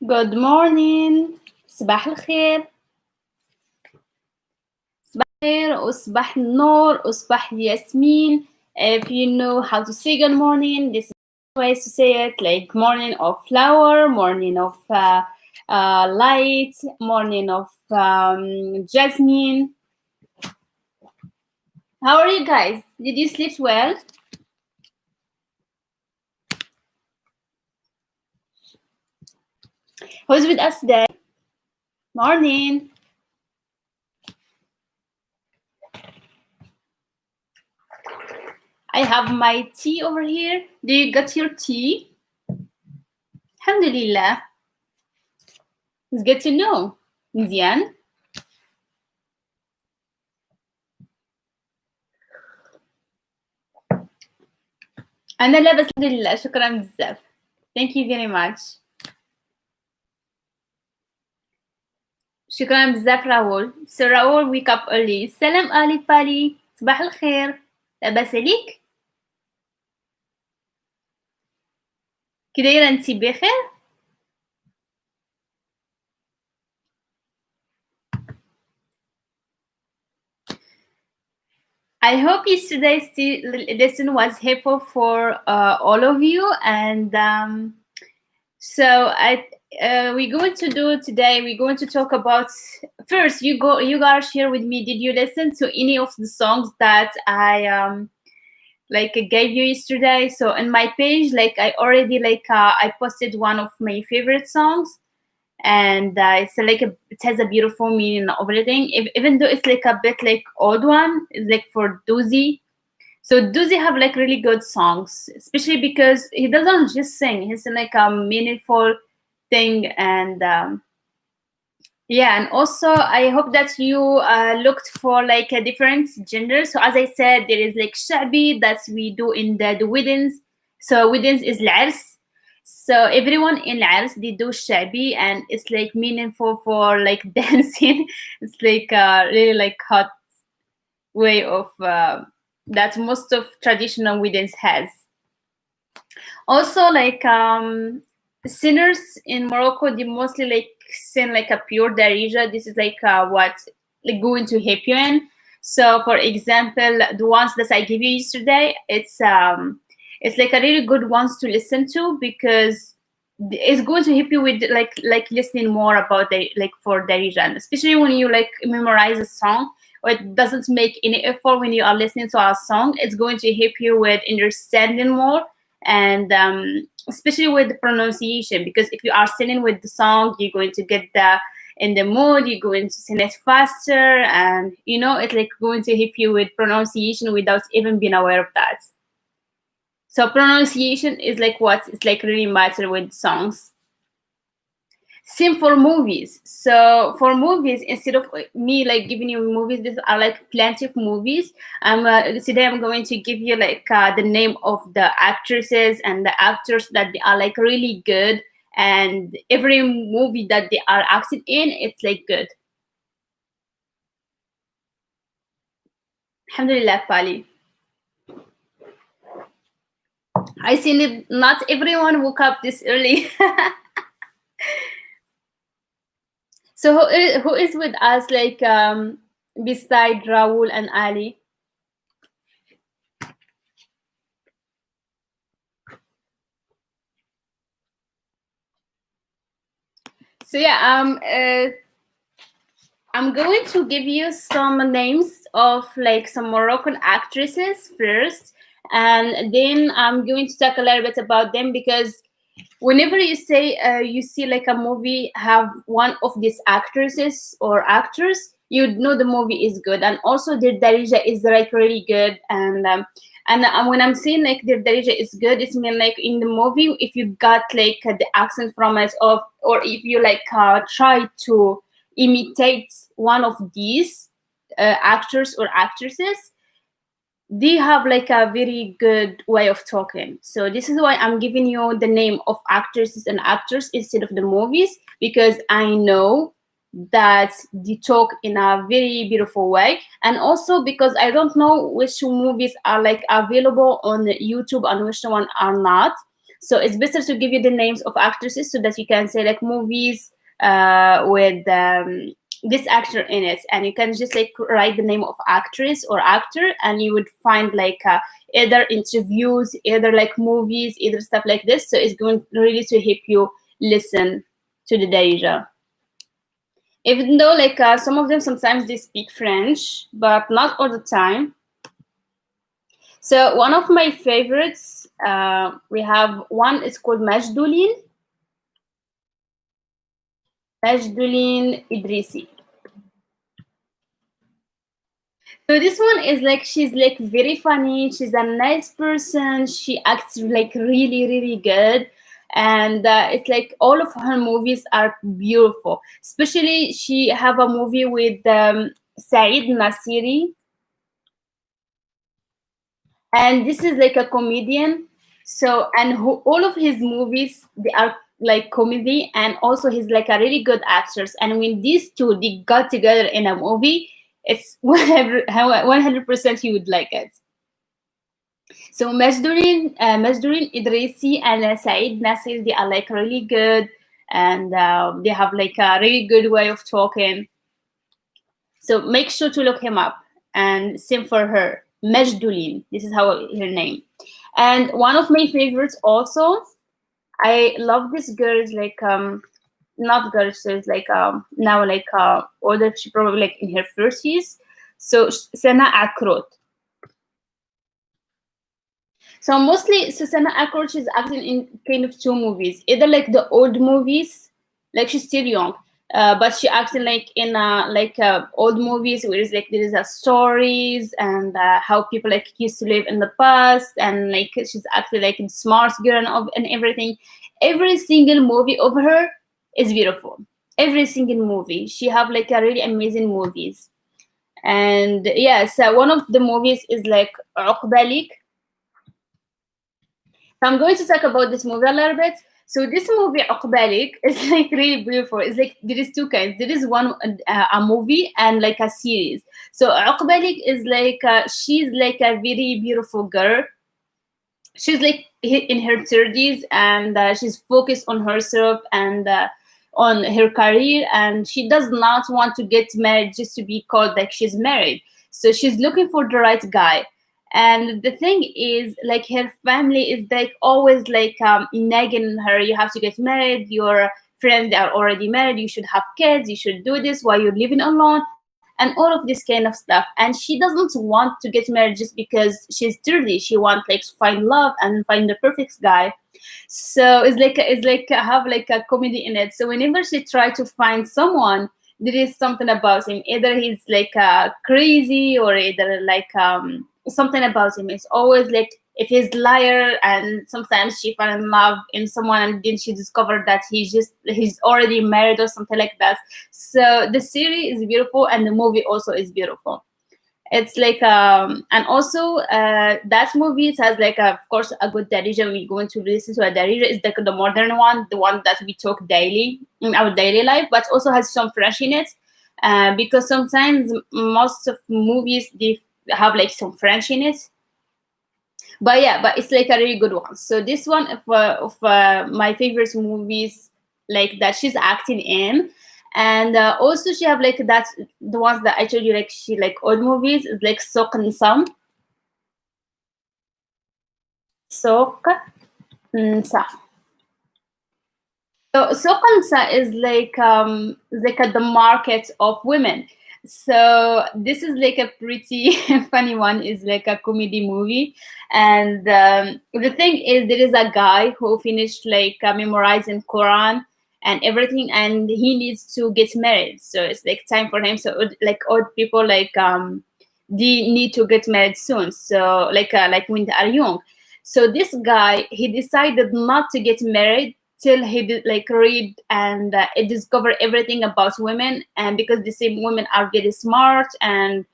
Good morning. صباح الخير. صباح الخير وصباح النور وصباح الياسمين. If you know how to say good morning, this is ways to say it, like morning of flower, morning of light, morning of jasmine. How are you guys? Did you sleep well? Who's with us today? Morning. I have my tea over here. Do you got your tea? Alhamdulillah. It's good to know. مزيان. أنا لاباس الحمد لله. شكرا بزاف. Thank you very much. شكرا بزاف راول. So راول wake up early. سلام آلي بالي. صباح الخير. لاباس عليك؟ كي دايرة انتي بخير؟ I hope yesterday's lesson was helpful for all of you, and so we're going to do today. We're going to talk about first. You guys share with me. Did you listen to any of the songs that I gave you yesterday? So in my page, I already I posted one of my favorite songs, and it has a beautiful meaning and everything. Even though it's a bit old one, it's for Doozy. So Doozy have really good songs, especially because he doesn't just sing. He's a meaningful thing, and yeah, and also I hope that you looked for a different gender. So as I said, there is shabi that we do in the weddings. So weddings is العرس. So everyone in العرس they do shabi, and it's meaningful for dancing. It's really hot way of that most of traditional weddings has. Also sinners in Morocco, they mostly sing a pure Darija. This is what going to help you in. So for example, the ones that I gave you yesterday, it's a really good ones to listen to, because it's going to help you with listening more about the for Darija, and especially when you memorize a song, or it doesn't make any effort when you are listening to a song. It's going to help you with understanding more, and especially with the pronunciation, because if you are singing with the song, you're going to get in the mood, you're going to sing it faster, and it's going to help you with pronunciation without even being aware of that. So pronunciation is it's really matter with songs. Same for movies. So for movies, instead of me giving you movies, these are plenty of movies. Today I'm going to give you the name of the actresses and the actors that they are really good, and every movie that they are acting in, it's good. Alhamdulillah, Pali. I see that not everyone woke up this early. So who is with us beside Raul and Ali? So yeah, I'm going to give you some names of some Moroccan actresses first, and then I'm going to talk a little bit about them, because whenever you say you see a movie have one of these actresses or actors, you know the movie is good, and also their Darija is really good, and when I'm saying their Darija is good, it's mean in the movie, if you got the accent from it, or if you try to imitate one of these actors or actresses, they have a very good way of talking. So this is why I'm giving you the name of actresses and actors instead of the movies, because I know that they talk in a very beautiful way, and also because I don't know which movies are available on YouTube and which one are not. So it's better to give you the names of actresses so that you can say like movies with this actor in it, and you can just like write the name of actress or actor, and you would find like either interviews, either like movies, either stuff like this. So it's going really to help you listen to the Darija. Even though like some of them sometimes they speak French, but not all the time. So one of my favorites, we have one. It's called Majdouline. Majdouline Idrissi. So this one is like she's like very funny. She's a nice person. She acts like really really good, and it's like all of her movies are beautiful. Especially she have a movie with Saeed Nasiri, and this is like a comedian. So and all of his movies they are like comedy, and also he's like a really good actors. And when these two they got together in a movie, it's 100% you would like it. So Majdurin Idrisi and Saeed Nasir, they are like really good, and they have like a really good way of talking. So make sure to look him up, and same for her, Majdulin. This is how her name. And one of my favorites also, I love this girl. Is like not girl, so it's like now like older. She probably like in her 30s. So Sana Akrot. So mostly Susanna Ackroyd is acting in kind of two movies, either like the old movies, like she's still young, but she acting like in old movies where it's like there is a stories and how people like used to live in the past, and like she's actually like a smart girl and everything. Every single movie of her is beautiful. Every single movie, she have like a really amazing movies. And yeah, so one of the movies is like عقبالك. So I'm going to talk about this movie a little bit. So this movie عقبالك is like really beautiful. It's like there is two kinds. There is one a movie and like a series. So عقبالك is like she's like a very beautiful girl. She's like in her 30s, and she's focused on herself and on her career, and she does not want to get married just to be called like she's married. So she's looking for the right guy. And the thing is like her family is like always like nagging her, you have to get married, your friends are already married, you should have kids, you should do this while you're living alone, and all of this kind of stuff. And she doesn't want to get married just because she's 30. She wants like to find love and find the perfect guy. So it's like have like a comedy in it. So whenever she try to find someone, there is something about him. Either he's like crazy, or either like something about him. It's always like if he's liar, and sometimes she fell in love in someone and then she discovered that he's already married or something like that. So the series is beautiful, and the movie also is beautiful. It's like and also that movie, it has like of course a good Darija. We're going to listen to a Darija is like the modern one, the one that we talk daily in our daily life, but also has some French in it, because sometimes most of movies they have like some French in it. But yeah, but it's like a really good one. So this one of my favorite movies like that she's acting in. And also she have like that the ones that I told you, like she like old movies is like Sok and Sam. Sok and Sam. So Sokansa is like at the market of women. So this is like a pretty funny one. Is like a comedy movie, and the thing is, there is a guy who finished like memorizing Quran and everything, and he needs to get married. So it's like time for him. So like old people like they need to get married soon. So like when they are young. So this guy he decided not to get married till he did like read and discover everything about women, and because the same women are very smart, and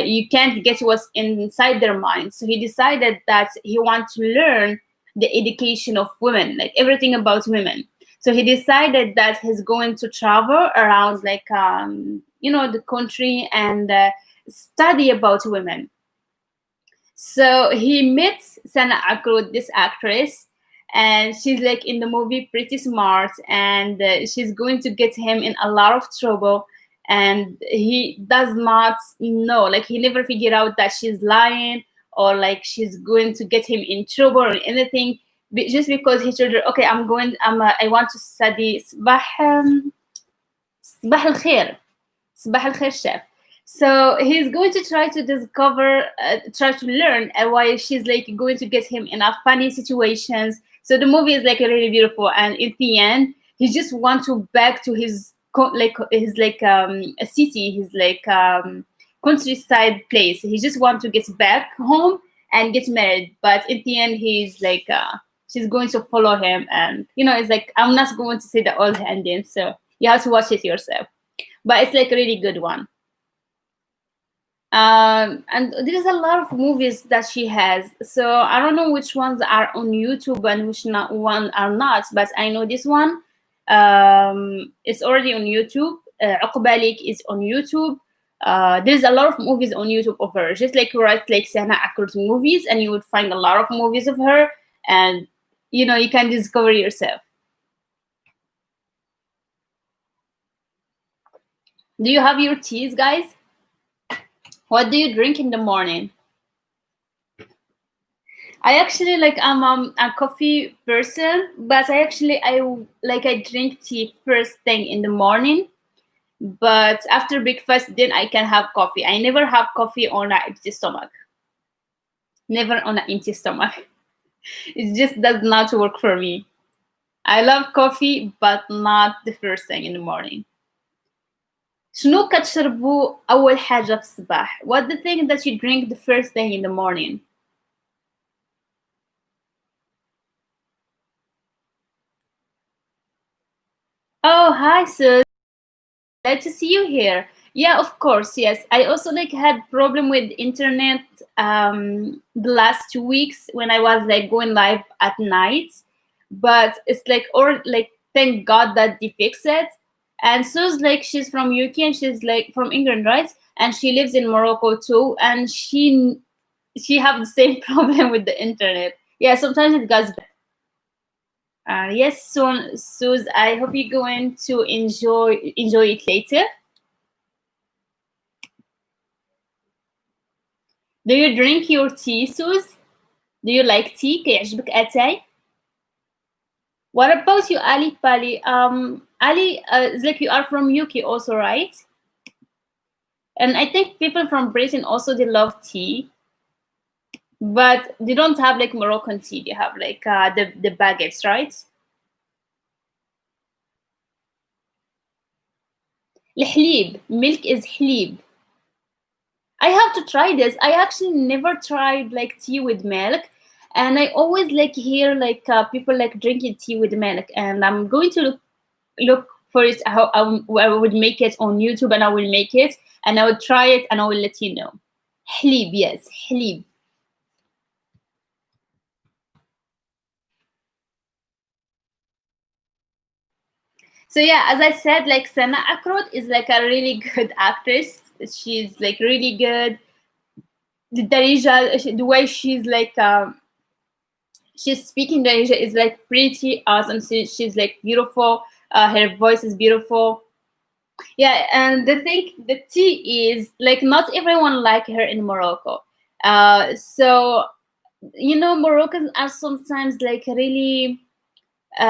you can't get what's inside their minds. So he decided that he wants to learn the education of women, like everything about women. So he decided that he's going to travel around like the country and study about women. So he meets Sana Akrut, this actress, and she's like in the movie pretty smart, and she's going to get him in a lot of trouble, and he does not know, like he never figured out that she's lying, or like she's going to get him in trouble or anything, just because he told her, okay, I want to study صباح الخير صباح الخير chef. So he's going to try to discover, try to learn why she's like going to get him in a funny situations. So the movie is like really beautiful, and in the end, he just want to back to his like his like a city, his like countryside place. He just want to get back home and get married, but in the end, he's like she's going to follow him, and it's like I'm not going to say the old ending, so you have to watch it yourself. But it's like a really good one. And there's a lot of movies that she has, so I don't know which ones are on YouTube and which not one are not, but I know this one it's already on YouTube. عقبالك is on YouTube. There's a lot of movies on YouTube of her. Just like write like Sana Akrut movies, and you would find a lot of movies of her, and you can discover yourself. Do you have your teas, guys? What do you drink in the morning? I actually like I'm a coffee person, but I drink tea first thing in the morning. But after breakfast, then I can have coffee. I never have coffee on an empty stomach. Never on an empty stomach. It just does not work for me. I love coffee, but not the first thing in the morning. شنو كتشربوا أول حاجة في الصباح? What the thing that you drink the first thing in the morning? Oh, hi, Sus. Glad to see you here. Yeah, of course. Yes, I also like had problem with internet the last 2 weeks when I was like going live at night, but it's like or like thank God that they fixed it. And Sue's like she's from UK and she's like from England, right? And she lives in Morocco too, and she have the same problem with the internet. Yeah, sometimes it goes bad. Yes, soon, Suze. I hope you're going to enjoy it later. Do you drink your tea, Suze? Do you like tea? كيعجبك أتاي? What about you, Ali Pali? Ali, it's like you are from UK also, right? And I think people from Britain also they love tea, but they don't have like Moroccan tea. They have like the baguettes, right? الحليب, milk is حليب. I have to try this. I actually never tried like tea with milk, and I always like hear like people like drinking tea with milk, and I'm going to look for it how I would make it on YouTube, and I will make it, and I will try it, and I will let you know. حليب, yes, حليب. So yeah, as I said, like Sana Akrot is like a really good actress. She's like really good. The Darija, the way she's speaking Darija is like pretty awesome. She's like beautiful. Her voice is beautiful. Yeah, and the tea is like not everyone like her in Morocco. So Moroccans are sometimes like really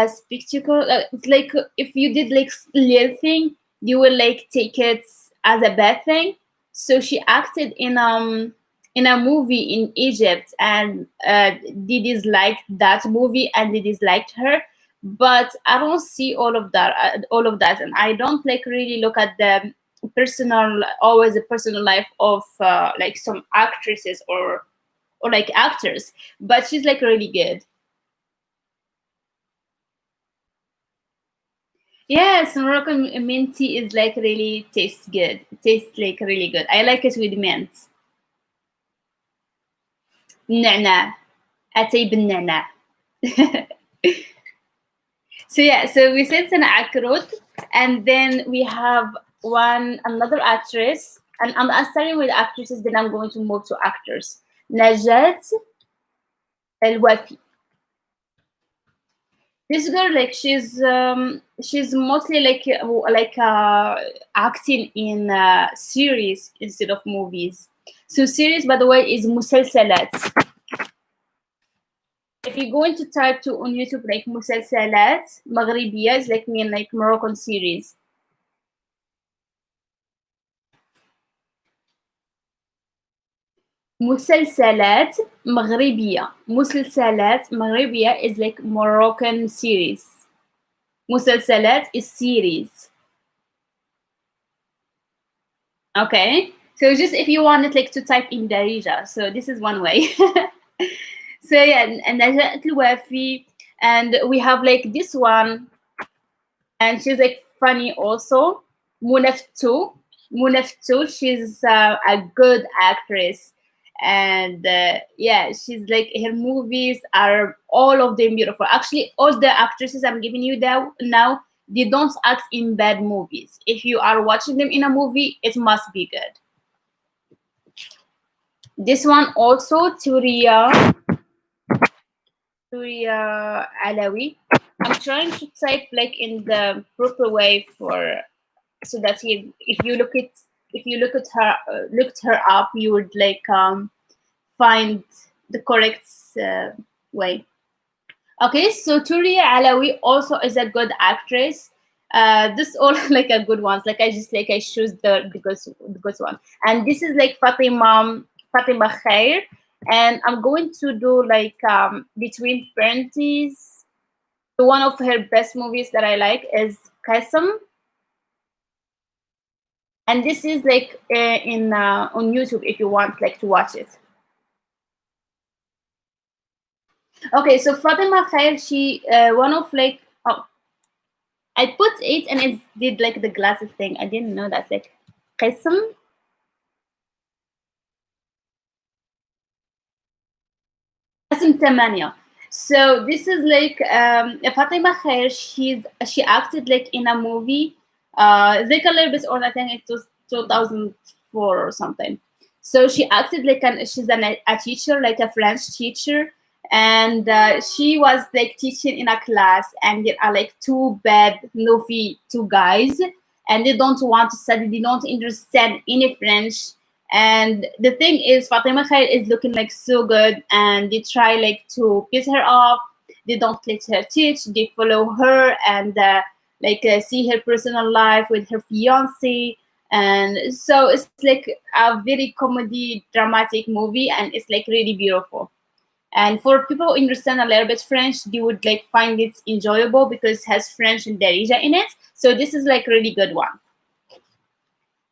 spectacle. It's like if you did like little thing, you will like take it as a bad thing. So she acted in a movie in Egypt, and they disliked that movie and they disliked her. But I don't see all of that, and I don't like really look at the always the personal life of like some actresses or like actors. But she's like really good. Yes, Moroccan mint tea is like really tastes good. It tastes like really good. I like it with mint. نعناع. أتي بالنعناع. So yeah, so we said Sana Akrut, and then we have another actress, and I'm starting with actresses, then I'm going to move to actors. Najat El Wafi. This girl, like she's mostly acting in series instead of movies. So series, by the way, is musalsalat. If you're going to type to on YouTube like musalsalat Maghribiya, it's like mean like Moroccan series. مسلسلات مغربية. مسلسلات مغربية is like Moroccan series. مسلسلات is series. Okay. So just if you wanted like to type in Darija, so this is one way. So yeah, and Najat Al-Wafi, and we have like this one, and she's like funny also. Munaftu, Munaftu, she's a good actress, and yeah, she's like her movies are all of them beautiful. Actually, all the actresses I'm giving you now, they don't act in bad movies. If you are watching them in a movie, it must be good. This one also, Turia Alawi. I'm trying to type like in the proper way for so that if you look at her looked her up, you would like find the correct uh, way. Okay, so Turia Alawi also is a good actress. This all like a good ones. Like I choose the good one. And this is like Fatima Khair. And I'm going to do like between parentheses. One of her best movies that I like is Qasam, and this is like in on YouTube if you want like to watch it. Okay, so Fatima Khair, she one of like oh, I put it and it did like the glasses thing. I didn't know that like Qasam. Qasam Tamania. So this is like Fatima Khair. She acted like in a movie. It's like a little bit old. I think it was 2004 or something. So she acted like a teacher, like a French teacher, and she was like teaching in a class, and there are like two bad, loafy two guys, and they don't want to study. They don't understand any French, and the thing is, Fatima Khair is looking like so good, and they try like to piss her off. They don't let her teach. They follow her and see her personal life with her fiance, and so it's like a very comedy, dramatic movie, and it's like really beautiful. And for people who understand a little bit French, they would like find it enjoyable because it has French and Darija in it. So this is like really good one.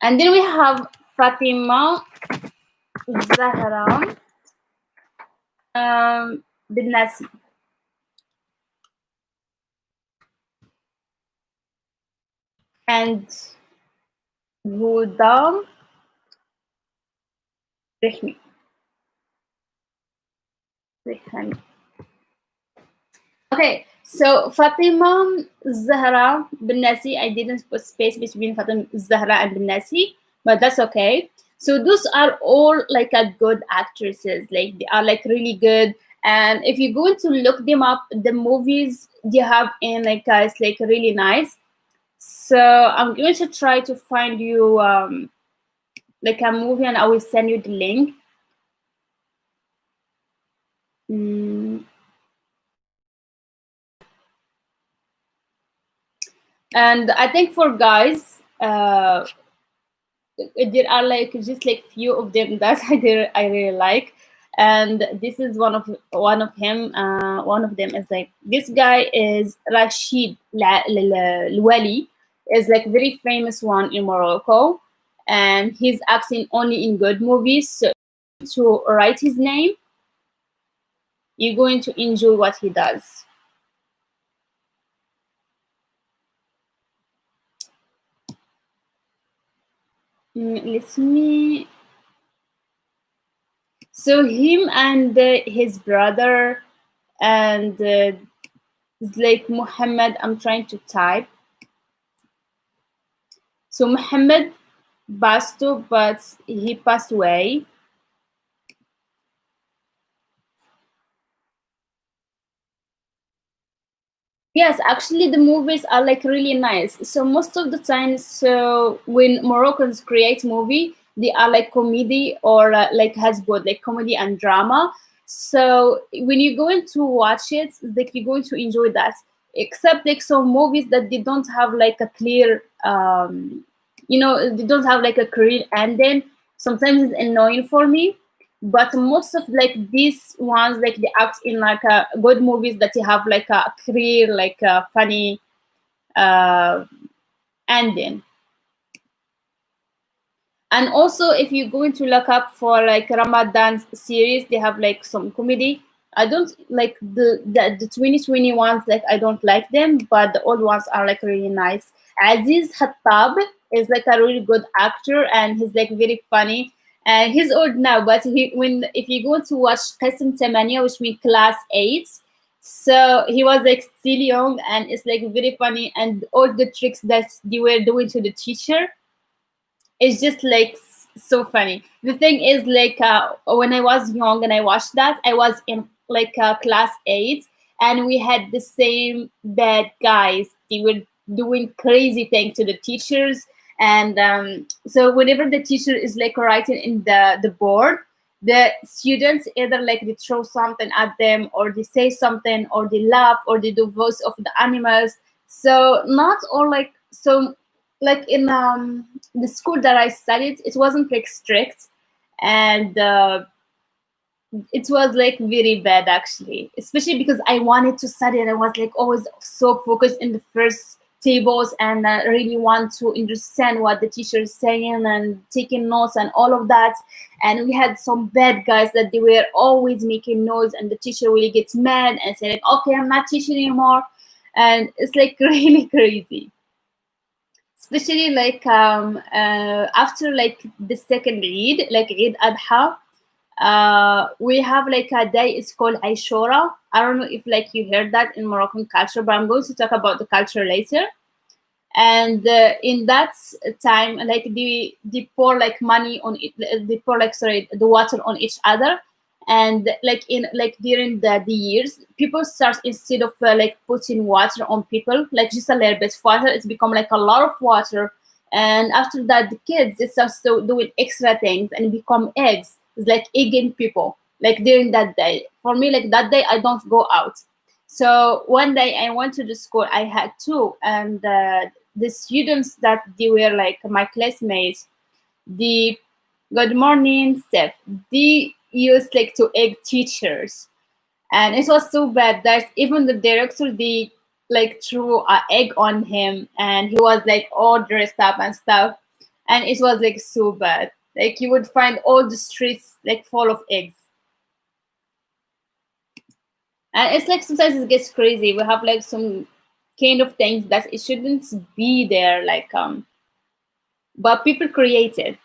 And then we have Fatima Zahra bin Nasi. And Huda Rehmi. Rehmi. Okay, so Fatima Zahra bin Nasi, I didn't put space between Fatima Zahra and bin Nasi, but that's okay. So those are all like a good actresses, like they are like really good. And if you're going to look them up, the movies they have in like it's like really nice. So I'm going to try to find you like a movie, and I will send you the link. Mm. And I think for guys, there are like just like few of them that I really like, and this is one of him. One of them is like this guy is Rashid Lwali, is like very famous one in Morocco, and he's acting only in good movies. So to write his name, you're going to enjoy what he does. Let me. So him and his brother and like Muhammad. I'm trying to type. So Muhammad Basto, but he passed away. Yes, actually, the movies are like really nice. So most of the time, so when Moroccans create movie, they are like comedy or like has both like comedy and drama. So when you're going to watch it, like you're going to enjoy that. Except like some movies that they don't have like a clear, they don't have like a clear ending. Sometimes it's annoying for me, but most of like these ones like they act in like a good movies that you have like a clear like a funny uh ending. And also if you're going to look up for like Ramadan series, they have like some comedy. I don't like the 2020 ones, like I don't like them, but the old ones are like really nice. Aziz Hattab is like a really good actor and he's like very funny. And he's old now, but he when if you go to watch Qasem Tamania, which means class 8, so he was like still young and it's like very funny, and all the tricks that they were doing to the teacher, it's just like so funny. The thing is, like when I was young and I watched that, I was in like class 8, and we had the same bad guys. They were doing crazy things to the teachers, and so whenever the teacher is like writing in the board, the students either like they throw something at them, or they say something, or they laugh, or they do voice of the animals. So not all like so like in the school that I studied, it wasn't like strict, and it was like very bad actually, especially because I wanted to study and I was like always so focused in the first tables, and I really want to understand what the teacher is saying and taking notes and all of that. And we had some bad guys that they were always making noise, and the teacher really gets mad and say like, okay, I'm not teaching anymore. And it's like really crazy, especially like after like the second Eid, like Eid Adha, we have like a day, it's called Aishora. I don't know if like you heard that in Moroccan culture, but I'm going to talk about the culture later. And in that time, like they pour like money on it, they pour like, sorry, the water on each other. And like in like during the years, people start, instead of like putting water on people, like just a little bit of water, it's become like a lot of water. And after that, the kids, they start to doing extra things and become eggs. It's like egging people like during that day. For me, like that day I don't go out. So one day I went to the school, I had two, and the students that they were like my classmates, the good morning Steph, they used like to egg teachers, and it was so bad that even the director, they like threw an egg on him, and he was like all dressed up and stuff, and it was like so bad. Like you would find all the streets like full of eggs. And it's like sometimes it gets crazy. We have like some kind of things that it shouldn't be there, like but people create it.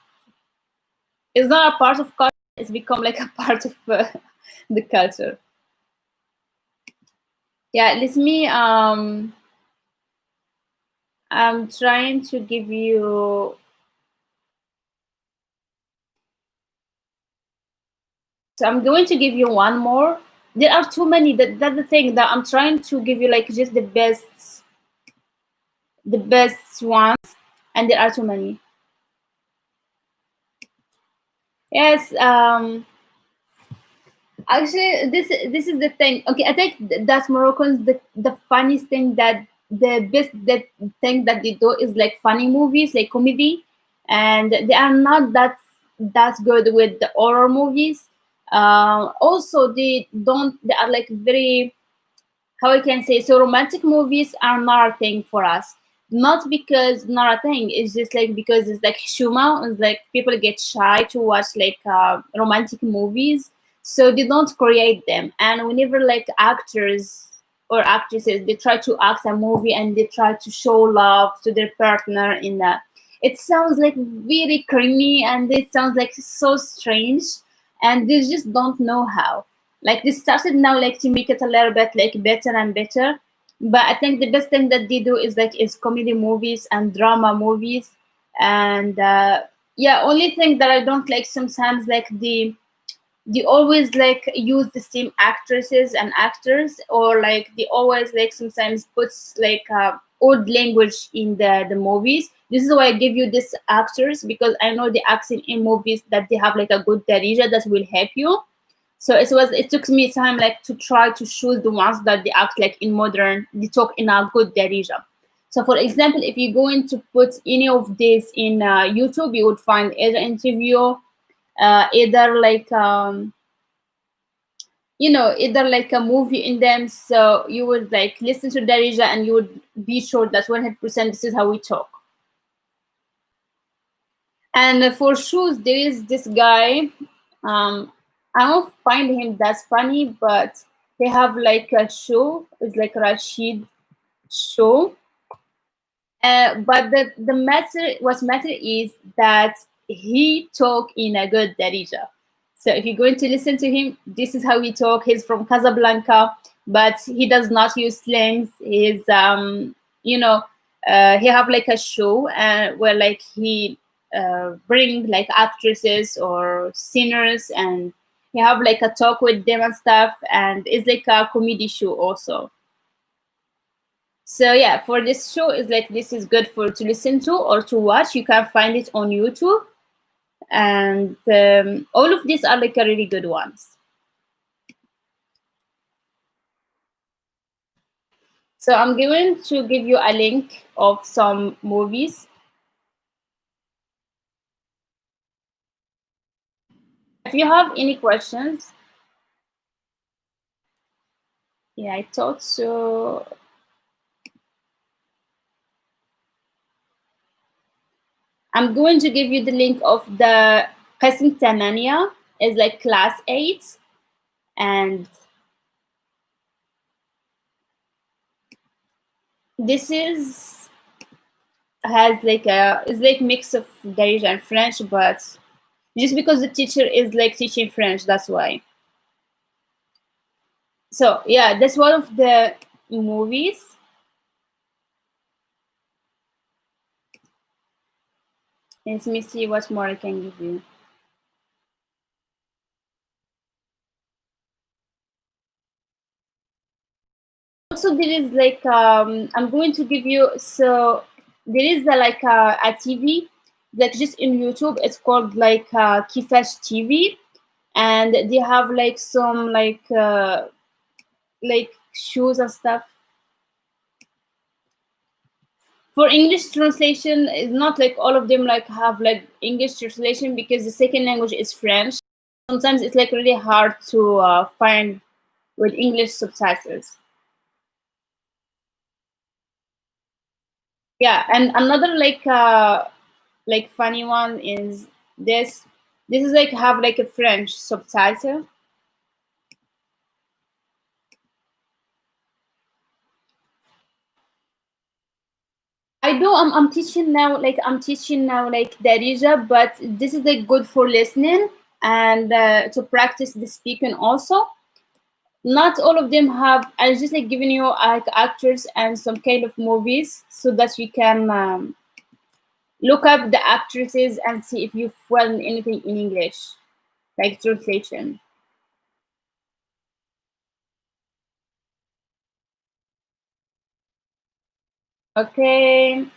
It's not a part of culture, it's become like a part of the culture. Yeah, let me I'm trying to give you, so I'm going to give you one more. There are too many, that's the thing, that I'm trying to give you like just the best ones, and there are too many. Yes, actually, this is the thing. Okay, I think that's Moroccans. The funniest thing, that the best that thing that they do is like funny movies, like comedy, and they are not that good with the horror movies. Also, they don't. They are like very, how I can say, so romantic movies are not a thing for us. Not because not a thing, it's just like because it's like shuma, it's like people get shy to watch like romantic movies, so they don't create them. And whenever like actors or actresses, they try to act a movie and they try to show love to their partner in that, it sounds like very creamy and it sounds like so strange, and they just don't know how. Like they started now like to make it a little bit like better and better, but I think the best thing that they do is like is comedy movies and drama movies. And yeah, only thing that I don't like sometimes, like they always like use the same actresses and actors, or like they always like sometimes puts like old language in the movies. This is why I give you these actors, because I know the accent in movies that they have like a good Darija that will help you. So it took me time like to try to choose the ones that they act like in modern, they talk in a good Darija. So for example, if you're going to put any of this in YouTube, you would find either interview, either like either like a movie in them. So you would like listen to Darija and you would be sure that 100% this is how we talk. And for shoes, there is this guy. I don't find him that funny, but they have like a show. It's like Rashid show. But what matter is that he talk in a good Darija. So if you're going to listen to him, this is how he talk. He's from Casablanca, but he does not use slangs. He's you know, he have like a show where like he bring like actresses or singers, and he have like a talk with them and stuff, and it's like a comedy show also. So yeah, for this show is like this is good for to listen to or to watch. You can find it on YouTube, and all of these are like a really good ones. So I'm going to give you a link of some movies. If you have any questions, yeah, I thought so. I'm going to give you the link of the Qasm Tamania is like class 8, and this is has like a is like mix of Darija and French, but just because the teacher is like teaching French, that's why. So yeah, that's one of the movies. Let me see what more I can give you. Also, there is like I'm going to give you, so there is like a TV like just in YouTube. It's called like Kifash TV, and they have like shoes and stuff. For English translation, it's not like all of them like have like English translation, because the second language is French. Sometimes it's like really hard to find with English subtitles. Yeah, and another like funny one is this. This is like have like a French subtitle. I do. I'm teaching now like Darija, but this is like good for listening and to practice the speaking also. Not all of them have. I just like giving you like actors and some kind of movies so that you can look up the actresses and see if you found anything in English, like translation. Okay.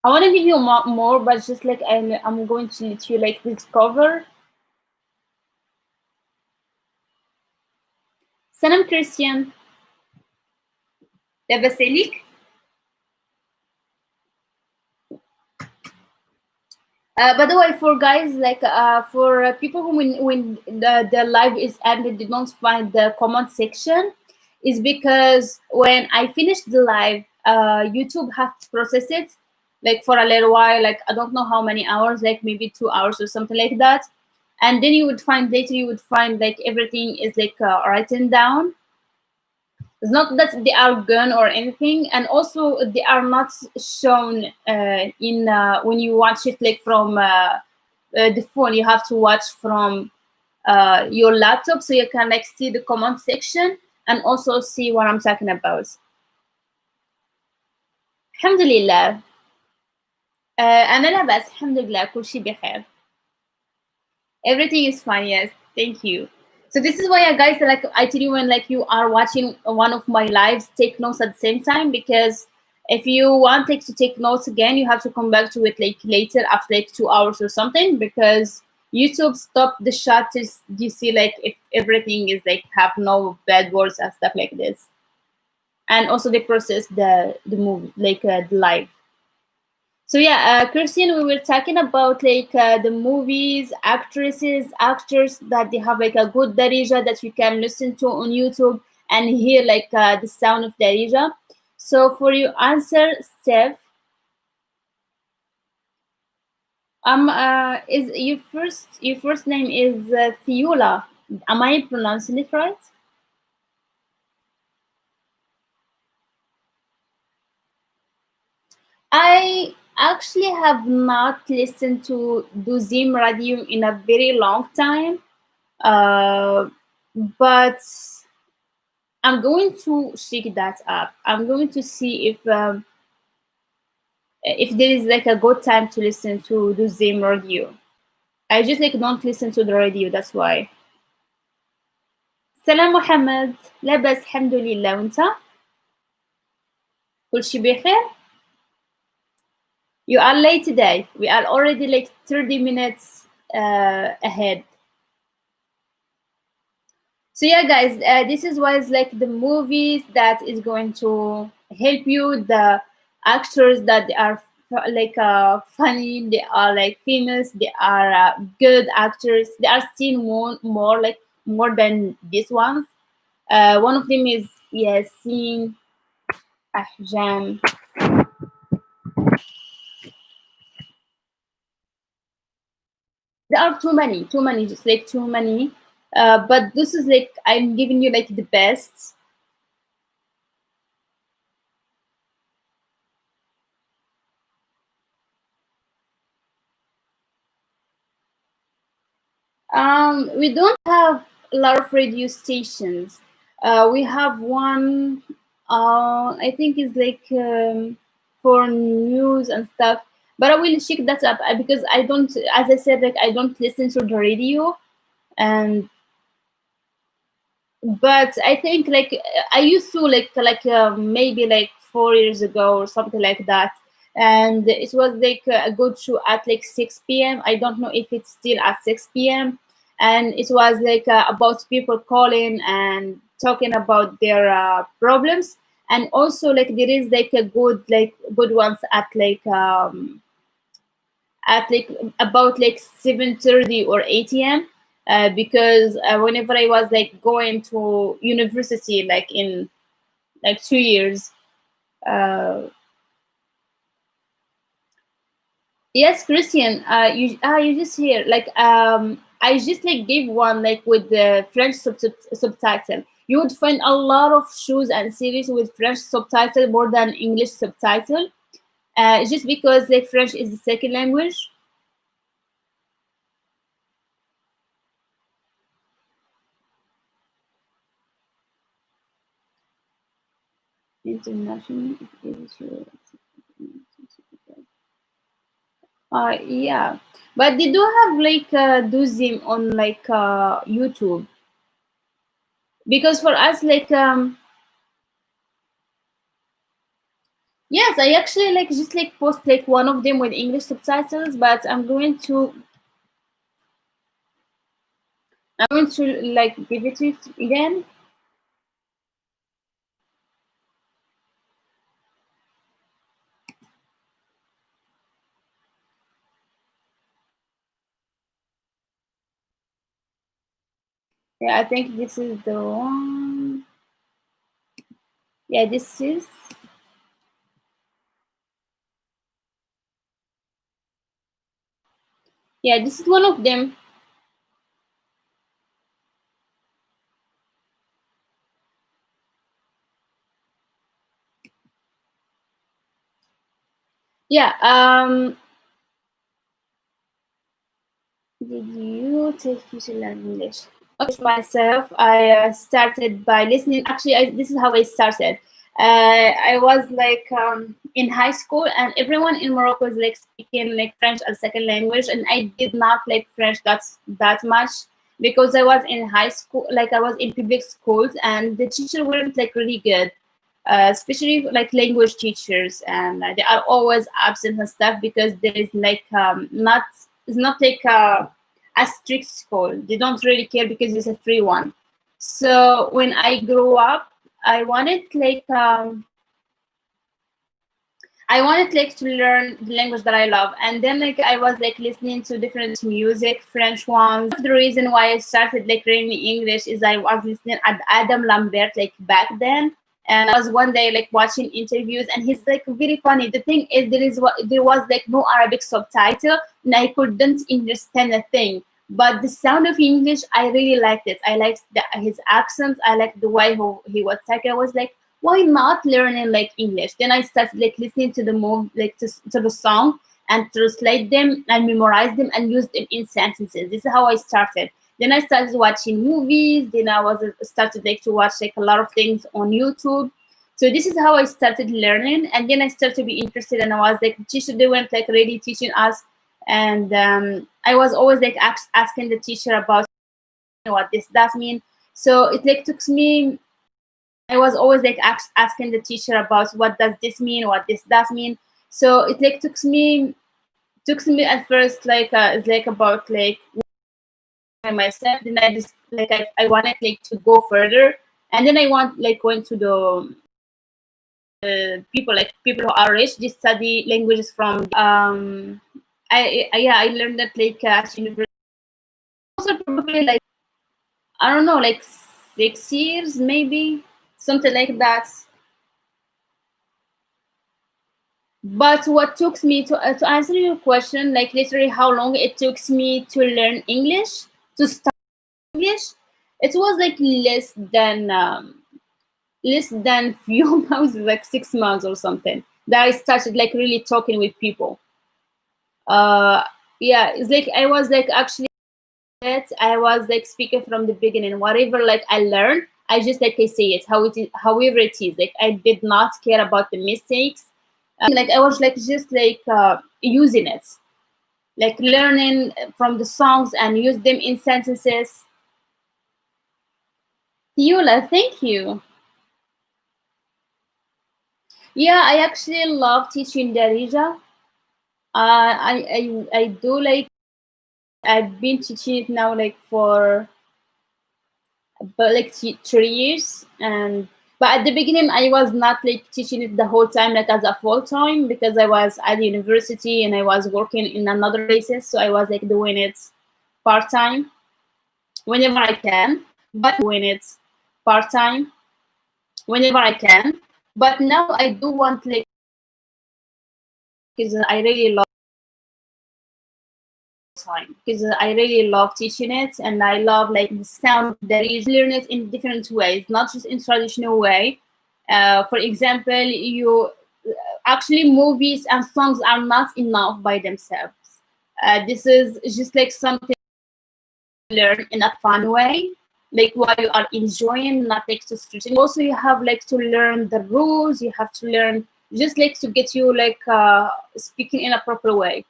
I want to give you more, but just like I'm going to let you like discover. Salam Christian. لاباس عليك؟ By the way, for guys, like for people who when the live is ended, they don't find the comment section, is because when I finish the live, YouTube has to process it like for a little while, like I don't know how many hours, like maybe 2 hours or something like that, and then you would find later you would find like everything is like written down. It's not that they are gone or anything, and also they are not shown in when you watch it like from the phone. You have to watch from your laptop, so you can like see the comment section and also see what I'm talking about. Alhamdulillah. أنا لا بأس الحمد لله كل شيء بخير. Everything is fine. Yes, thank you. So this is why, guys, like I tell you when like you are watching one of my lives, take notes at the same time because if you want like to take notes again, you have to come back to it like later after like 2 hours or something because YouTube stop the shot till you see like if everything is like have no bad words and stuff like this, and also they process the movie like the live. So yeah, Christian, we were talking about like the movies, actresses, actors that they have like a good Darija that you can listen to on YouTube and hear like the sound of Darija. So for your answer, Steph, is your first name is Thiola? Am I pronouncing it right? I actually have not listened to Duzim Radio in a very long time. Uh, but I'm going to check that up. I'm going to see if there is like a good time to listen to the same radio. I just like don't listen to the radio. That's why. سلام محمد لا بس الحمد لله وانت كل شي بخير. You are late today. We are already like 30 minutes ahead. So yeah, guys, this is why it's like the movies that is going to help you. The actors that they are like funny, they are like famous, they are good actors. They are seen more like more than these ones. One of them is Yasin Ahjam. There are too many, just like too many. But this is like I'm giving you like the best. We don't have a lot of radio stations. We have one, I think is like for news and stuff. But I will check that up because I don't, as I said, like I don't listen to the radio, and but I think like I used to maybe like 4 years ago or something like that, and it was like a good show at like 6 p.m. I don't know if it's still at 6 p.m. And it was like about people calling and talking about their problems, and also like there is like a good ones at like about like 7:30 or 8 a.m. Because whenever I was like going to university like in like 2 years. uh yes, Christian, you just hear like I just like gave one like with the French subtitle. You would find a lot of shows and series with French subtitle more than English subtitle, just because like French is the second language. International. Yeah, but they do have like do them on like YouTube because for us like yes, I actually like just like post like one of them with English subtitles, but I'm going to like give it to you again. Yeah, I think this is the one. Yeah, this is. Yeah, this is one of them. Yeah. Did you take you to learn English? Okay, myself, I started by listening. Actually, this is how I started. I was like in high school, and everyone in Morocco is like speaking like French as second language, and I did not like French that much because I was in high school, like I was in public schools, and the teacher weren't like really good, especially like language teachers, and they are always absent and stuff because there is like not it's not like a strict school. They don't really care because it's a free one. So when I grew up, I wanted like I wanted like to learn the language that I love, and then like I was like listening to different music, French ones. The reason why I started like learning English is I was listening at Adam Lambert like back then, and I was one day like watching interviews, and he's like very funny. The thing is, there was like no Arabic subtitle, and I couldn't understand a thing. But the sound of English, I really liked it. I liked his accents. I liked the way he was talking. I was like, why not learning like English? Then I started like listening to the like to the song and translate them and memorize them and use them in sentences. This is how I started. Then I started watching movies. Then I was started like to watch like a lot of things on YouTube. So this is how I started learning, and then I started to be interested. And I was like, teacher, they weren't like really teaching us, and I was always like asking the teacher about what this does mean. So it like took me I was always like asking the teacher about what does this mean, what this does mean. So it like took me at first like it's like about like myself. Then I just like I wanted like to go further, and then I went to the people who are rich. They study languages from I learned that like at university. Also probably like I don't know like 6 years maybe something like that. But what took me to answer your question, like literally how long it took me to learn English, to start English, it was like less than few months, like 6 months or something. That I started like really talking with people. Uh, yeah, it's like I was like actually I was like speaking from the beginning. Whatever like I learned, I just like I say it how it is, however it is. Like I did not care about the mistakes. Like I was like just like using it, like learning from the songs and use them in sentences. Yula, thank you. Yeah, I actually love teaching Darija. I do like I've been teaching it now like for about like 3 years, and but at the beginning I was not like teaching it the whole time like as a full time because I was at university and I was working in another places, so I was like doing it part time whenever I can, but doing it part time whenever I can. But now I do want like because I really love time because I really love teaching it, and I love like the sound that is learn it in different ways, not just in traditional way. For example, you actually movies and songs are not enough by themselves. This is just like something you learn in a fun way, like while you are enjoying, not like to stressing. Also, you have like to learn the rules. You have to learn just like to get you like speaking in a proper way.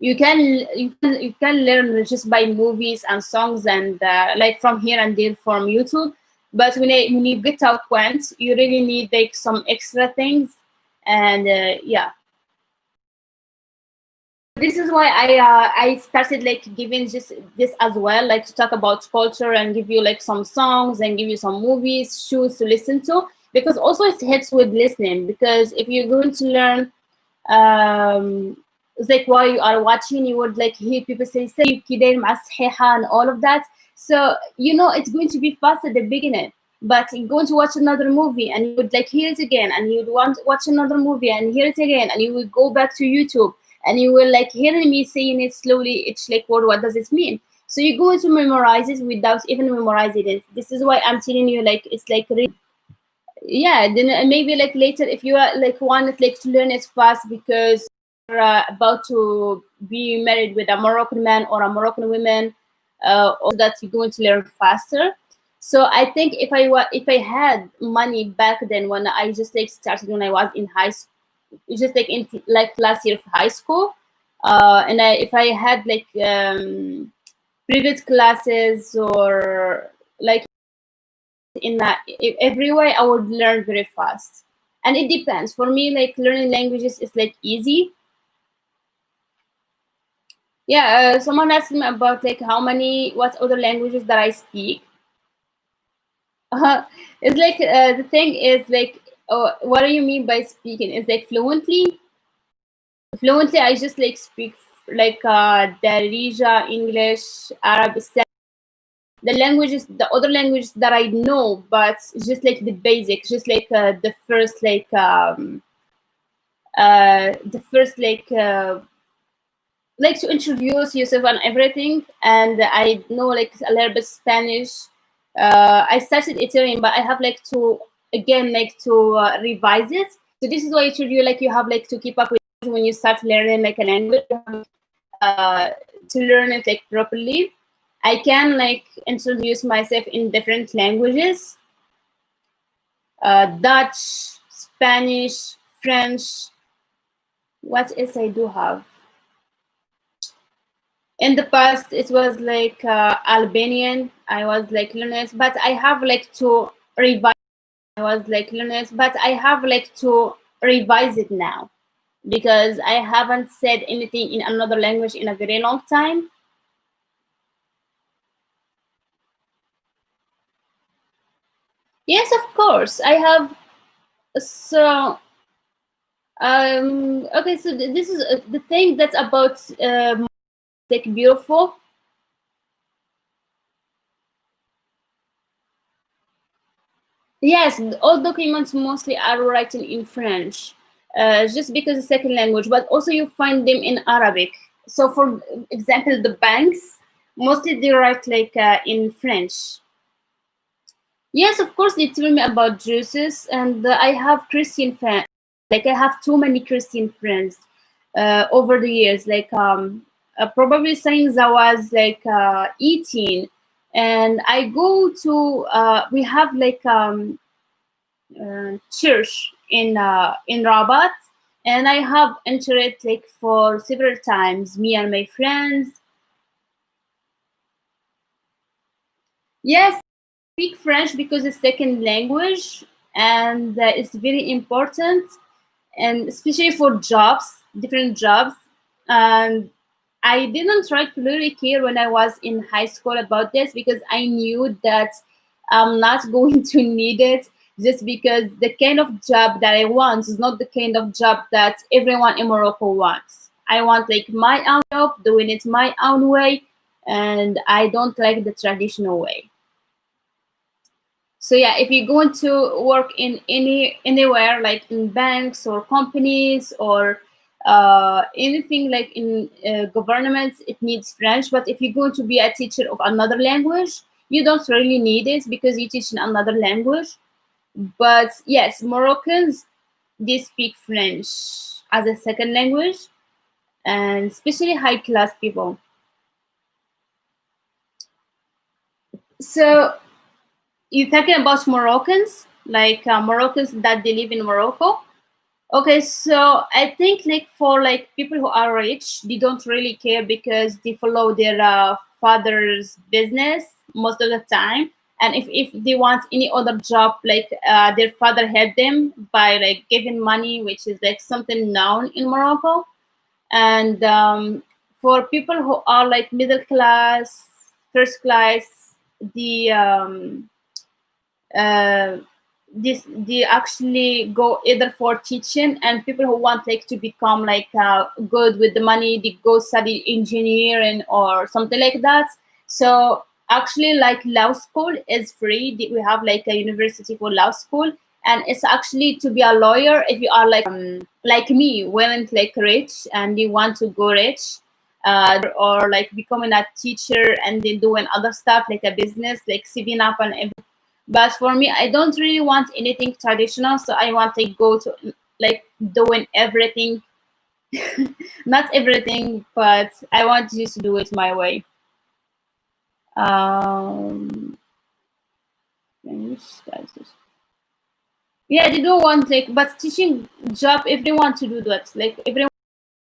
You can learn just by movies and songs and like from here and there from YouTube. But when you get to a point, you really need like some extra things, and yeah, this is why I started like giving just this as well, like to talk about culture and give you like some songs and give you some movies, shows to listen to, because also it helps with listening. Because if you're going to learn it's like while you are watching, you would like hear people say كده مع الصحيحة and all of that. So it's going to be fast at the beginning, but you're going to watch another movie and you would like hear it again, and you'd want to watch another movie and hear it again, and you would go back to YouTube and you will like hearing me saying it slowly each like word, what does it mean? So you're going to memorize it without even memorizing it. This is why I'm telling you, like it's like really, yeah. Then maybe like later if you are like wanted like to learn it fast because you're about to be married with a Moroccan man or a Moroccan woman, or that you're going to learn faster. So I think if I had money back then, when I just like started when I was in high school, just like in like last year of high school, and if I had like private classes or like in every way, I would learn very fast. And it depends. For me, like learning languages is like easy. Yeah, someone asked me about like what other languages that I speak. Uh, it's like the thing is like, what do you mean by speaking? It's like fluently. Fluently, I just like speak like Darija, English, Arabic, the languages, the other languages that I know, but just like the basics, just like the first the first like to introduce yourself and everything. And I know like a little bit Spanish. I started Italian, but I have like to again like to revise it. So this is why I told you like you have like to keep up with when you start learning like a language, uh, to learn it like properly. I can like introduce myself in different languages, Dutch, Spanish, French. What else I do have? In the past, it was like Albanian. I was like learning, but I have like to revise. I was like learning, but I have like to revise it now because I haven't said anything in another language in a very long time. Yes, of course. I have. So okay, so this is the thing that's about like beautiful. Yes, all documents mostly are written in French, just because it's second language, but also you find them in Arabic. So, for example, the banks mostly they write like in French. Yes, of course, they tell me about Jesus, and I have Christian friends. Like I have too many Christian friends over the years. Like probably since I was like 18, and I go to we have like church in Rabat, and I have entered like for several times. Me and my friends. Yes, speak French because it's second language, and it's very important, and especially for jobs, different jobs. And I didn't try to really care when I was in high school about this because I knew that I'm not going to need it, just because the kind of job that I want is not the kind of job that everyone in Morocco wants. I want like my own job, doing it my own way, and I don't like the traditional way. So yeah, if you're going to work in anywhere like in banks or companies or anything like in governments, it needs French. But if you're going to be a teacher of another language, you don't really need it because you teach in another language. But yes, Moroccans, they speak French as a second language, and especially high class people. So you're talking about Moroccans, like Moroccans that they live in Morocco. Okay, so I think like for like people who are rich, they don't really care because they follow their father's business most of the time. And if they want any other job, like their father helped them by like giving money, which is like something known in Morocco. And for people who are like middle class, first class, the uh, this they actually go either for teaching, and people who want like to become like good with the money, they go study engineering or something like that. So actually like law school is free. We have like a university for law school, and it's actually to be a lawyer if you are like me, weren't like rich and you want to go rich, or like becoming a teacher and then doing other stuff like a business like saving up and everything. But for me, I don't really want anything traditional, so I want to go to like doing everything, not everything, but I want to just do it my way. Um, Yeah, they don't want like, but teaching job, everyone to do that. Like everyone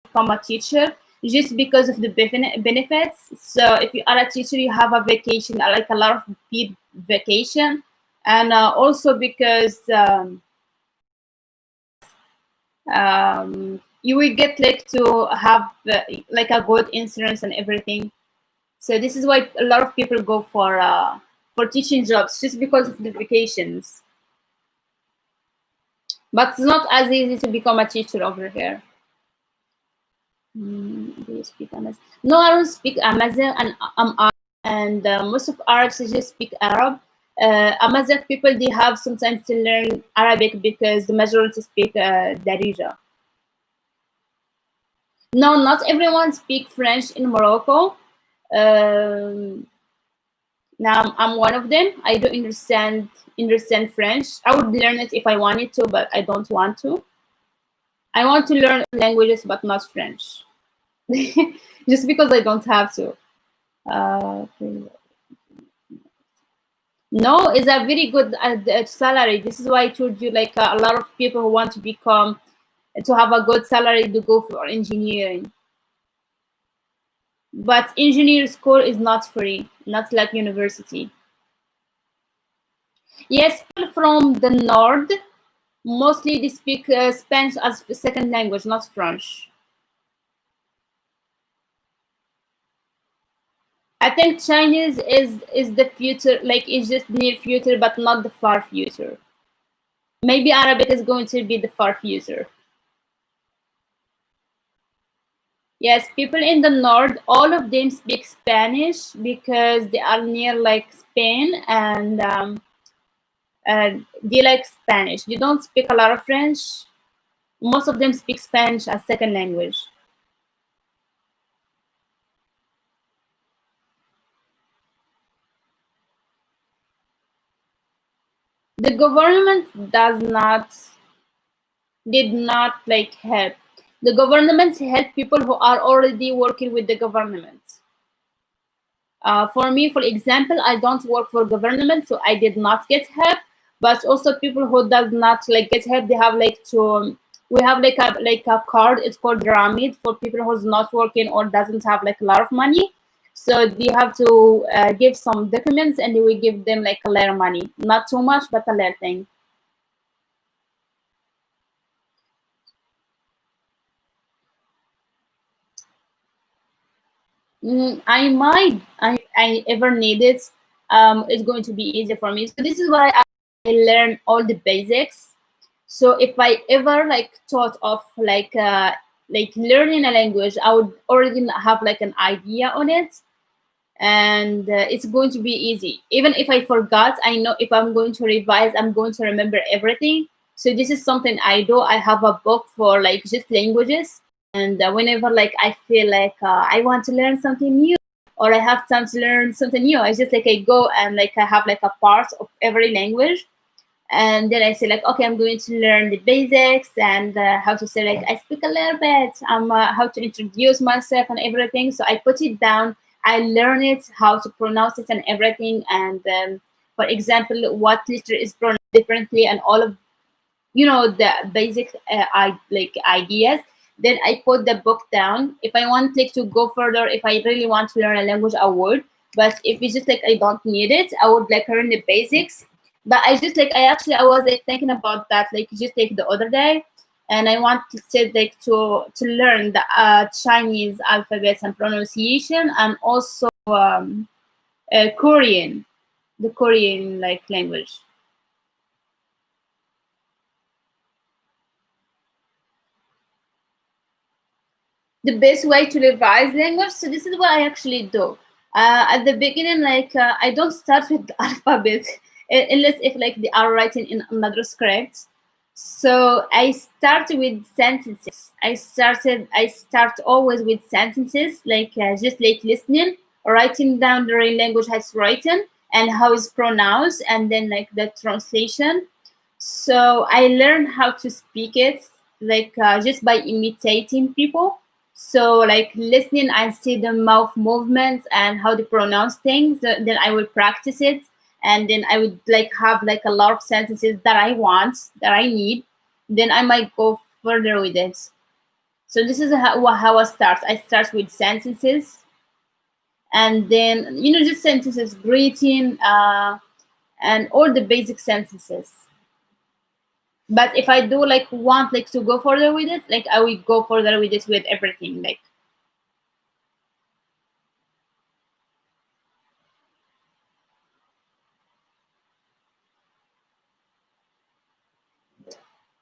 become a teacher just because of the benefits. So if you are a teacher, you have a vacation, like a lot of paid vacation, and also because you will get like to have like a good insurance and everything. So this is why a lot of people go for teaching jobs just because of the vacations. But it's not as easy to become a teacher over here. Do you speak Amazigh? No, I don't speak Amazigh, and I'm Arab, and most of Arabs just speak Arab. Amazigh people, they have sometimes to learn Arabic because the majority speak Darija. No, not everyone speak French in Morocco. Um, Now I'm one of them. I do understand French. I would learn it if I wanted to, but I don't want to. I want to learn languages, but not French, just because I don't have to. No, it's a very good salary. This is why I told you, like a lot of people who want to become to have a good salary to go for engineering. But engineer school is not free, not like university. Yes, people from the north mostly they speak Spanish as a second language, not French. I think Chinese is the future, like it's just near future, but not the far future. Maybe Arabic is going to be the far future. Yes, people in the north, all of them speak Spanish because they are near like Spain, and they like Spanish. They don't speak a lot of French. Most of them speak Spanish as second language. The government did not like help. The government help people who are already working with the government. For me, for example, I don't work for government, so I did not get help. But also people who does not like get help, they have like to. We have like a card. It's called Ramid for people who's not working or doesn't have like a lot of money. So they have to give some documents, and we give them like a little money, not too much, but a little thing. I ever need it, it's going to be easier for me. So this is why I learn all the basics. So if I ever like thought of like learning a language, I would already have like an idea on it, and it's going to be easy. Even if I forgot, I know if I'm going to revise, I'm going to remember everything. So this is something I do. I have a book for like just languages, and whenever like I feel like I want to learn something new or I have time to learn something new, I just like I go and like I have like a part of every language, and then I say like, okay, I'm going to learn the basics and how to say like I speak a little bit, how to introduce myself and everything. So I put it down, I learn it, how to pronounce it and everything, and for example, what letter is pronounced differently, and all of the basic like ideas. Then I put the book down. If I want like to go further, if I really want to learn a language, I would. But if it's just like I don't need it, I would like learn the basics. But I just like I was like thinking about that like just like the other day, and I want to say like to learn the Chinese alphabets and pronunciation, and also Korean, the Korean like language. The best way to revise language. So this is what I actually do. At the beginning, like I don't start with the alphabet unless if like they are writing in another script. So I start with sentences. I start always with sentences, like just like listening, writing down the real language has written and how it's pronounced, and then like the translation. So I learned how to speak it like just by imitating people. So like listening and see the mouth movements and how they pronounce things, then I will practice it. and then I would like have like a lot of sentences that I want, that I need, then I might go further with it. So this is how I start. I start with sentences, and then just sentences, greeting, and all the basic sentences. But if I do like want like to go further with it, like I will go further with it with everything. Like,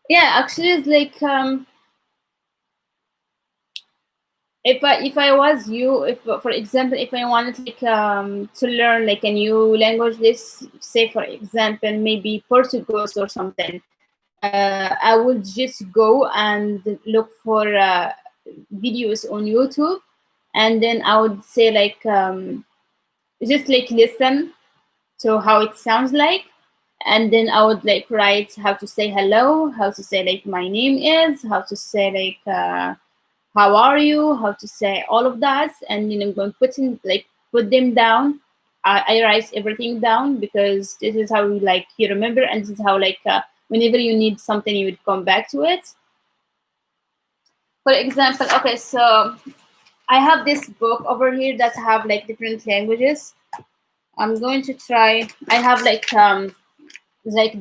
yeah, actually it's like if I was you, if for example, if I wanted like to learn like a new language, let's say for example maybe Portuguese or something, I would just go and look for videos on YouTube, and then I would say like just like listen to how it sounds like, and then I would like write how to say hello, how to say like my name is, how to say like how are you, how to say all of that, and then I'm going to put them down. I write everything down because this is how you remember, and this is how whenever you need something you would come back to it. For example, okay, so I have this book over here that have like different languages. I'm going to try. I have like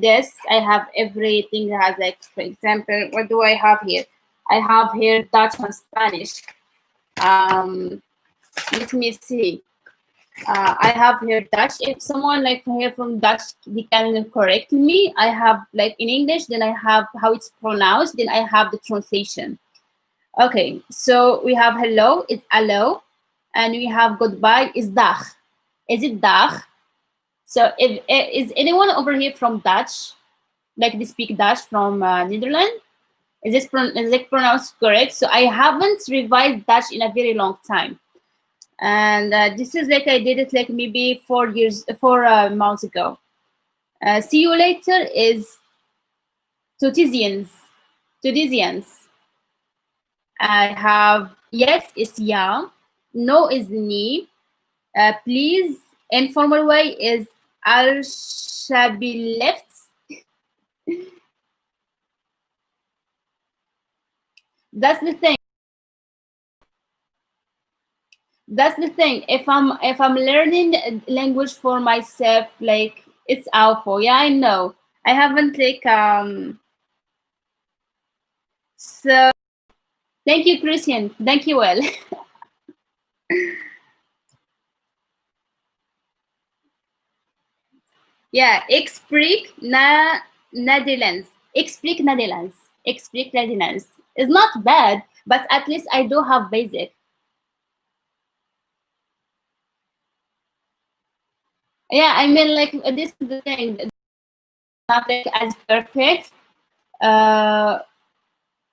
this. I have everything that has like, for example, what do I have here? I have here Dutch and Spanish. Let me see. I have here Dutch. If someone like here from Dutch, they can correct me. I have like in English, then I have how it's pronounced, then I have the translation. Okay, so we have hello, it's allo, and we have goodbye is dag. Is it dag? So if is anyone over here from Dutch, like they speak Dutch from Netherlands? Is it pronounced correct? So I haven't revised Dutch in a very long time, and this is like I did it like maybe 4 months ago. See you later is Tutisians. Tutisians. I have yes is ja, no is ni, please informal way is al left. That's the thing. That's the thing. If I'm learning language for myself, like it's awful. Yeah, I know. I haven't like so thank you, Christian. Thank you, well. Yeah, ik spreek Nederlands. Ik spreek Nederlands. Ik spreek Nederlands. It's not bad, but at least I do have basic. Yeah, I mean, like this is the thing. It's not like as perfect. Uh,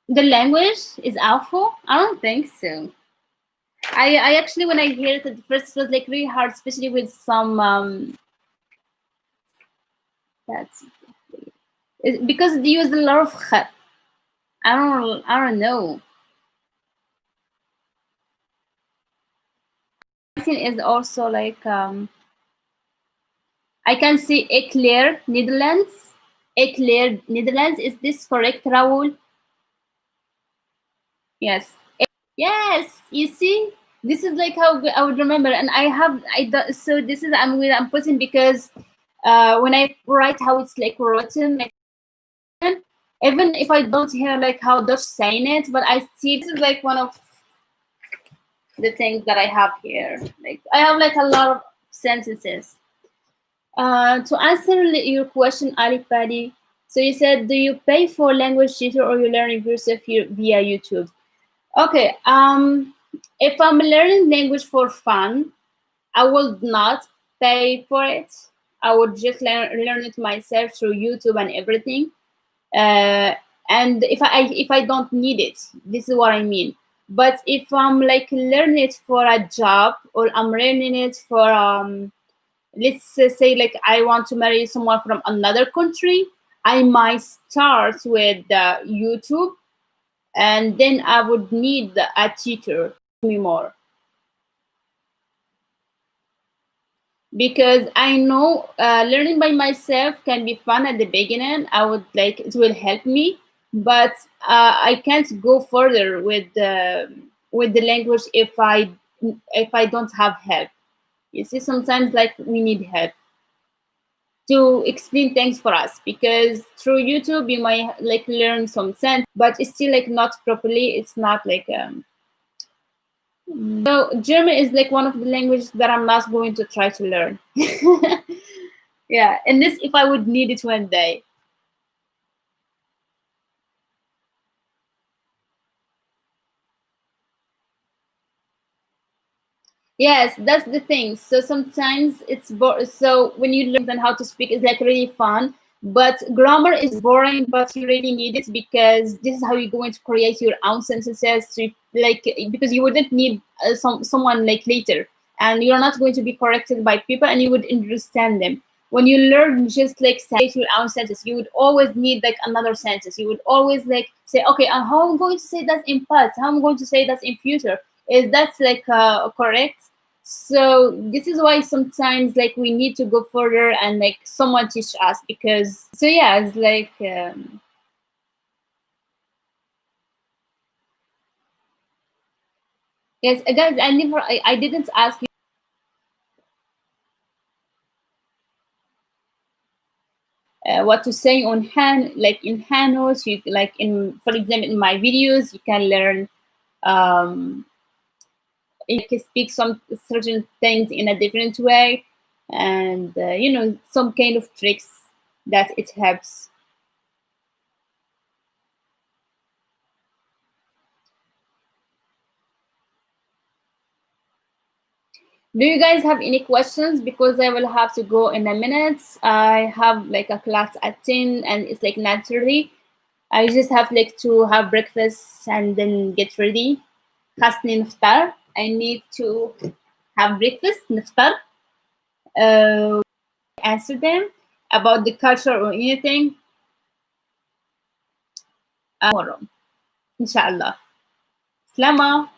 the language is awful. I don't think so. I actually when I hear it at first it was like really hard, especially with some that's because they use a lot of I don't know. I think is also like I can see Eclair Netherlands. Eclair Netherlands. Is this correct, Raul? Yes. Yes. You see, this is like how I would remember, and so this is I'm putting because when I write how it's like written, like even if I don't hear like how Dutch saying it, but I see this is like one of the things that I have here. Like I have like a lot of sentences. To answer your question, Ali Paddy, so you said, do you pay for language tutor or you learn it yourself via YouTube? Okay. If I'm learning language for fun, I will not pay for it. I would just learn it myself through YouTube and everything. Uh, and if I don't need it, this is what I mean. But if I'm like learning it for a job, or I'm learning it for let's say like I want to marry someone from another country, I might start with YouTube, and then I would need a teacher me more. because I know learning by myself can be fun at the beginning. I would like it will help me, but I can't go further with the language if I don't have help. You see, sometimes like we need help to explain things for us, because through YouTube you might like learn some sense, but it's still like not properly. It's not like so German is like one of the languages that I'm not going to try to learn. Yeah, and this if I would need it one day. Yes, that's the thing. So sometimes so when you learn how to speak, it's like really fun. But grammar is boring, but you really need it because this is how you're going to create your own sentences. To, like because you wouldn't need someone like later, and you're not going to be corrected by people, and you would understand them. When you learn just like say your own sentence, you would always need like another sentence. You would always like say, okay, how I'm going to say that in past, how I'm going to say that in future. Is that like correct? So this is why sometimes like we need to go further and like someone teach us, because so yeah, it's like yes, guys, I didn't ask you what to say on hand, like in Hanos. You like in, for example, in my videos you can learn um you can speak some certain things in a different way, and you know, some kind of tricks that it helps. Do you guys have any questions? Because I will have to go in a minute. I have like a class at 10 and it's like 9:30. I just have like to have breakfast and then get ready. Hasni niftar. I need to have breakfast, niftar. Uh, answer them about the culture or anything tomorrow. Inshallah. Slama.